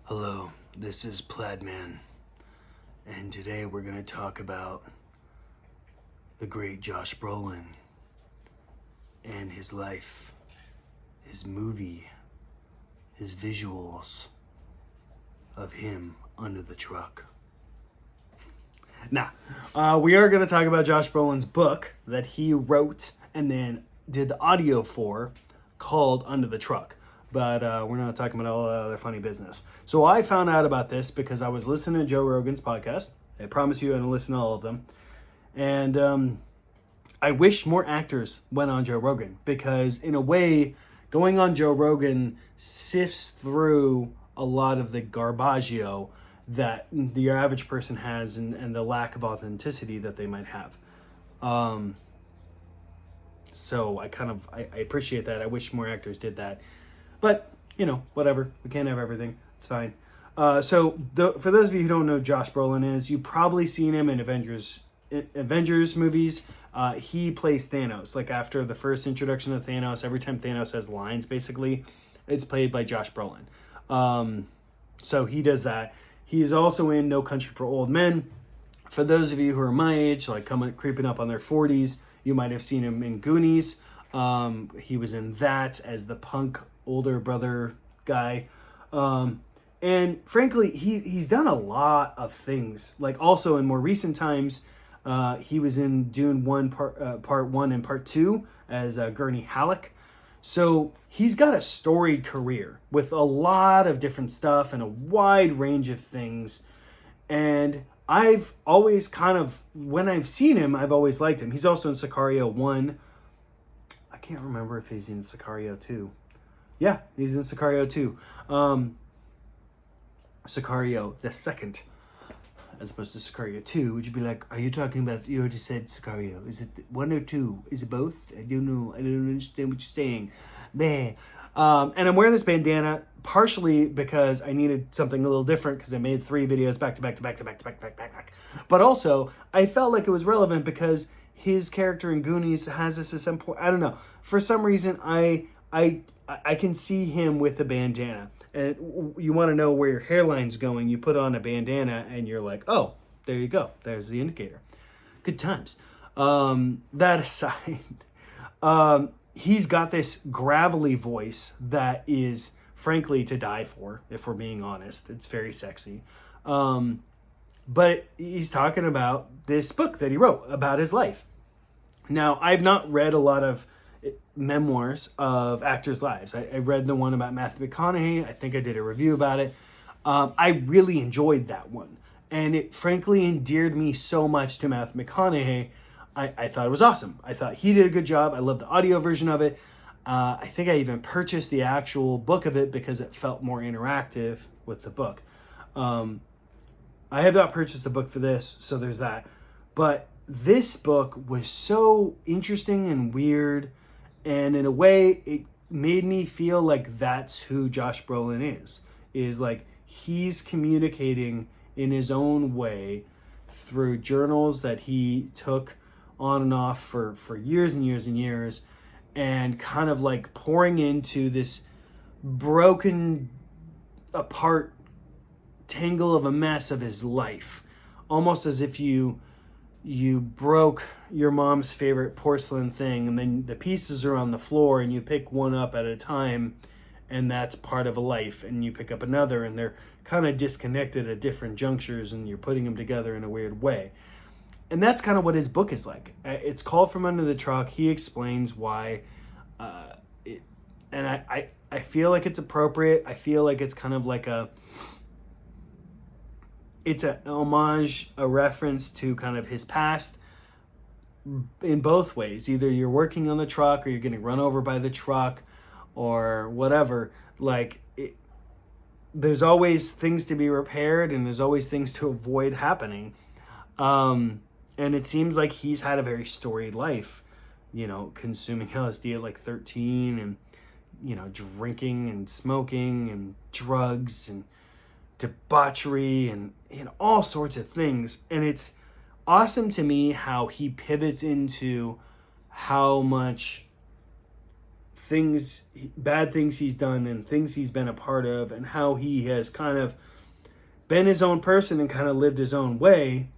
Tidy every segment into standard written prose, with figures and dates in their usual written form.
Hello, this is Plaidman, and today we're going to talk about the great Josh Brolin and his life, his movie, his visuals of him under the truck. We are going to talk about Josh Brolin's book that he wrote and then did the audio for, called Under the Truck. But we're not talking about all the other funny business. So I found out about this because I was listening to Joe Rogan's podcast. I promise you I don't listen to all of them. And I wish more actors went on Joe Rogan, because in a way, going on Joe Rogan sifts through a lot of the garbaggio that the average person has and the lack of authenticity that they might have. So I appreciate that. I wish more actors did that. But, whatever. We can't have everything. It's fine. For those of you who don't know who Josh Brolin is, you've probably seen him in Avengers movies. He plays Thanos. Like, after the first introduction of Thanos, every time Thanos has lines, basically, it's played by Josh Brolin. So he does that. He is also in No Country for Old Men. For those of you who are my age, like creeping up on their 40s, you might have seen him in Goonies. He was in that as the punk older brother guy. And frankly, he's done a lot of things. Like, also in more recent times, he was in Dune 1 part 1 and part 2 as Gurney Halleck. So he's got a storied career with a lot of different stuff and a wide range of things. And I've always when I've seen him, I've always liked him. He's also in Sicario 1. I can't remember if he's in Sicario 2. Yeah, he's in Sicario 2. Sicario the second, as opposed to Sicario 2, would you be like, are you talking about, you already said Sicario. Is it 1 or 2? Is it both? I don't know. I don't understand what you're saying. There. And I'm wearing this bandana partially because I needed something a little different, because I made 3 videos back to back. But also, I felt like it was relevant because his character in Goonies has this at some point. I don't know. For some reason, I can see him with a bandana. And you want to know where your hairline's going, you put on a bandana and you're like, oh, there you go. There's the indicator. Good times. That aside, he's got this gravelly voice that is, frankly, to die for, if we're being honest. It's very sexy. But he's talking about this book that he wrote about his life. Now, I've not read a lot of memoirs of actors' lives. I read the one about Matthew McConaughey. I think I did a review about it. I really enjoyed that one. And it frankly endeared me so much to Matthew McConaughey. I thought it was awesome. I thought he did a good job. I loved the audio version of it. I think I even purchased the actual book of it because it felt more interactive with the book. I have not purchased the book for this, so there's that. But this book was so interesting and weird. And in a way, it made me feel like that's who Josh Brolin is like he's communicating in his own way through journals that he took on and off for years and years and years, and kind of like pouring into this broken apart tangle of a mess of his life, almost as if you broke your mom's favorite porcelain thing, and then the pieces are on the floor and you pick one up at a time, and that's part of a life, and you pick up another and they're kind of disconnected at different junctures and you're putting them together in a weird way. And that's kind of what his book is like. It's called From Under the Truck. He explains why, and I feel like it's appropriate. I feel like it's kind of like it's an homage, a reference to kind of his past in both ways. Either you're working on the truck or you're getting run over by the truck or whatever. Like, there's always things to be repaired and there's always things to avoid happening. And it seems like he's had a very storied life, consuming LSD at like 13 and, drinking and smoking and drugs and debauchery and all sorts of things. And it's awesome to me how he pivots into how much bad things he's done and things he's been a part of, and how he has kind of been his own person and kind of lived his own way,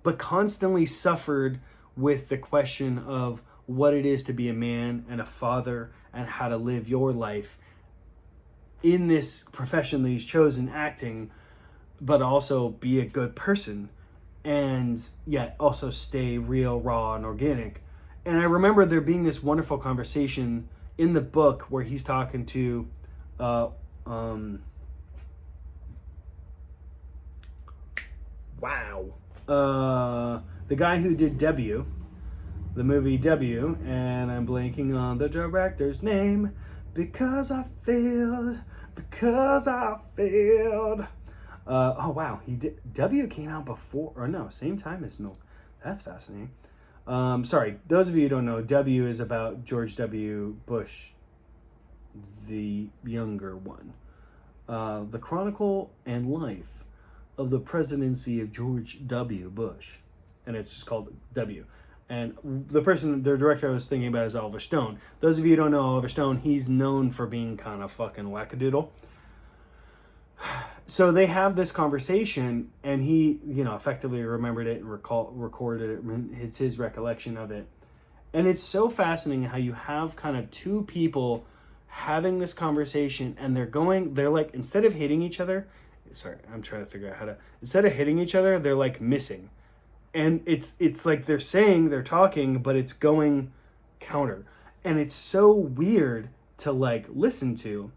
but constantly suffered with the question of what it is to be a man and a father and how to live your life in this profession that he's chosen, acting, but also be a good person and yet also stay real, raw, and organic. And I remember there being this wonderful conversation in the book where he's talking to the guy who did W, the movie W, and I'm blanking on the director's name because I failed. Oh wow, he did. W came out before, or no, same time as Milk. That's fascinating. Sorry, those of you who don't know, W is about George W. Bush, the younger one. The Chronicle and Life of the Presidency of George W. Bush. And it's just called W. And the director I was thinking about is Oliver Stone. Those of you who don't know Oliver Stone, he's known for being kind of fucking wackadoodle. So they have this conversation, and he, effectively remembered it and recorded it. It's his recollection of it. And it's so fascinating how you have kind of two people having this conversation, and they're like, instead of hitting each other, instead of hitting each other, they're like missing. And it's like they're talking, but it's going counter. And it's so weird to like listen to.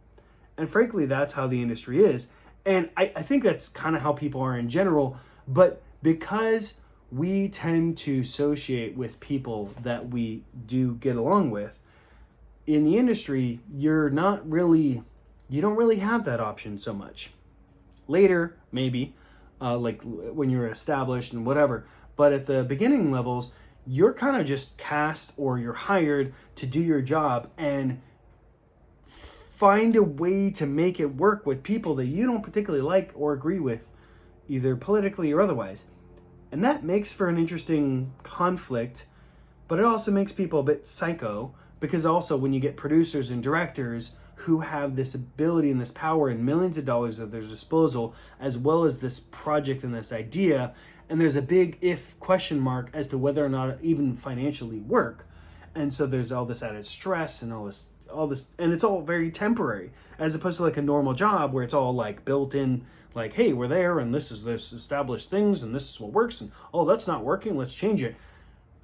And frankly, that's how the industry is. And I think that's kind of how people are in general. But because we tend to associate with people that we do get along with, in the industry, you don't really have that option so much. Later, maybe, like when you're established and whatever. But at the beginning levels, you're kind of just cast or you're hired to do your job and find a way to make it work with people that you don't particularly like or agree with, either politically or otherwise. And that makes for an interesting conflict, but it also makes people a bit psycho, because also when you get producers and directors who have this ability and this power and millions of dollars at their disposal, as well as this project and this idea, and there's a big question mark as to whether or not it even financially work. And so there's all this added stress and all this, and it's all very temporary, as opposed to like a normal job where it's all like built in, like, hey, we're there and this is this established things and this is what works, and oh, that's not working, let's change it.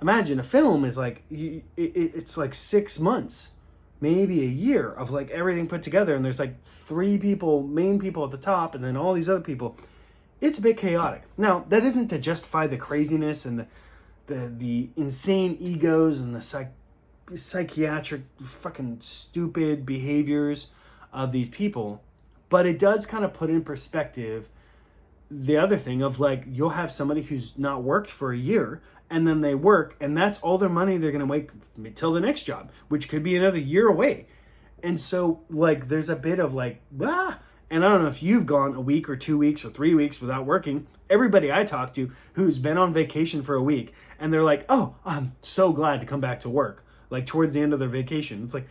Imagine a film is like, it's like 6 months, maybe a year of like everything put together, and there's like 3 main people at the top, and then all these other people. It's a bit chaotic. Now, that isn't to justify the craziness and the insane egos and the psychiatric fucking stupid behaviors of these people, but it does kind of put in perspective the other thing of like, you'll have somebody who's not worked for a year, and then they work, and that's all their money they're going to wait till the next job, which could be another year away. And so like there's a bit of like, and I don't know if you've gone a week or 2 weeks or 3 weeks without working. Everybody I talk to who's been on vacation for a week, and they're like, oh, I'm so glad to come back to work, like towards the end of their vacation. It's like,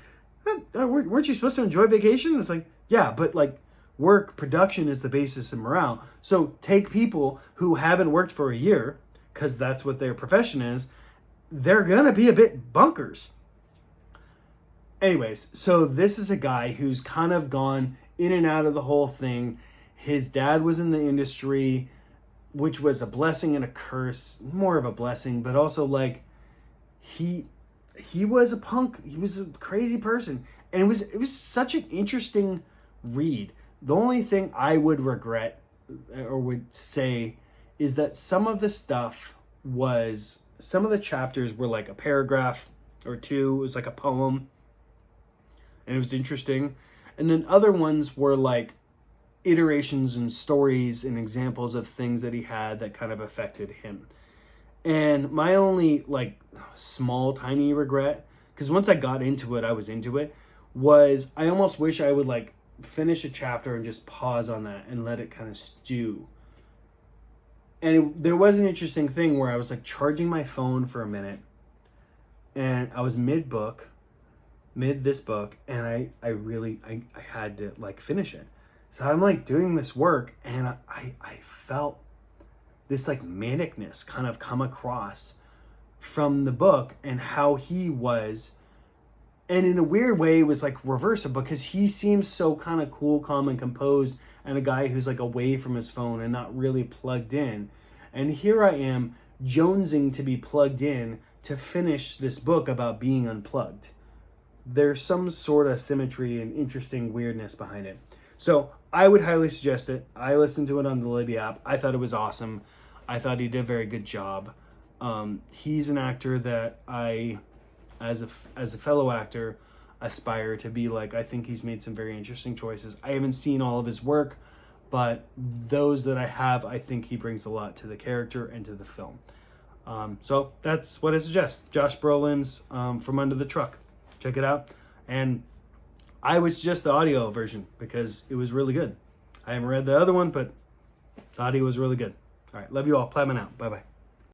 weren't you supposed to enjoy vacation? It's like, yeah, but like work production is the basis of morale. So take people who haven't worked for a year, because that's what their profession is, they're going to be a bit bunkers. Anyways, so this is a guy who's kind of gone in and out of the whole thing. His dad was in the industry, which was a blessing and a curse, more of a blessing, but also like he was a punk. He was a crazy person. And it was such an interesting read. The only thing I would regret or would say is that some of the chapters were like a paragraph or two. It was like a poem, and it was interesting. And then other ones were like iterations and stories and examples of things that he had that kind of affected him. And my only like small, tiny regret, because once I got into it, I was into it, was I almost wish I would like finish a chapter and just pause on that and let it kind of stew. And there was an interesting thing where I was like charging my phone for a minute, and I was mid-book, mid this book, and I really had to like finish it. So I'm like doing this work, and I felt this like manicness kind of come across from the book, and how he was, and in a weird way it was like reverse, because he seems so kind of cool, calm, and composed, and a guy who's like away from his phone and not really plugged in. And here I am jonesing to be plugged in to finish this book about being unplugged. There's some sort of symmetry and interesting weirdness behind it. So I would highly suggest it. I listened to it on the Libby app. I thought it was awesome. I thought he did a very good job. He's an actor that I, as a fellow actor, aspire to be like. I think he's made some very interesting choices. I haven't seen all of his work, but those that I have, I think he brings a lot to the character and to the film. So that's what I suggest. Josh Brolin's From Under the Truck. Check it out. And I would suggest the audio version because it was really good. I haven't read the other one, but the audio was really good. All right. Love you all. Plattman out. Bye-bye.